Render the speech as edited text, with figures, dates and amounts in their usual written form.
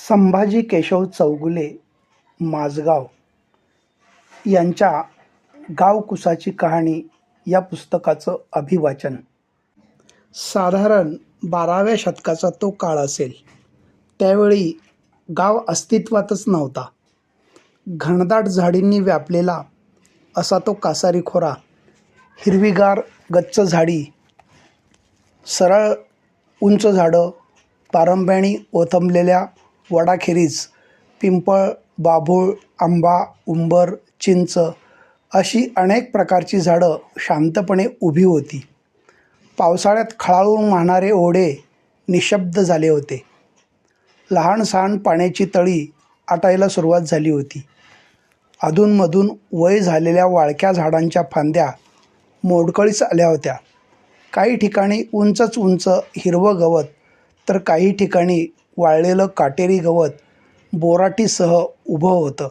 संभाजी केशव चौगुले माझगाव यांच्या गावकुसाची कहाणी या पुस्तकाचं अभिवाचन. साधारण 12व्या शतकाचा तो काळ असेल. त्यावेळी गाव अस्तित्वातच नव्हता. घनदाट झाडींनी व्यापलेला असा तो कासारी खोरा, हिरवीगार गच्च झाडी, सरळ उंच झाडं, पारंब्यानी ओथंबलेल्या वडाखेरीज पिंपळ, बाभूळ, आंबा, उंबर, चिंच अशी अनेक प्रकारची झाडं शांतपणे उभी होती. पावसाळ्यात खळाळून वाहणारे ओढे निशब्द झाले होते. लहान सहान पाण्याची तळी आटायला सुरुवात झाली होती. अधूनमधून वय झालेल्या वाळक्या झाडांच्या फांद्या मोडकळीस आल्या होत्या. काही ठिकाणी उंचच उंच हिरवं गवत, तर काही ठिकाणी वाळलेलं काटेरी गवत बोराटीसह उभं होतं.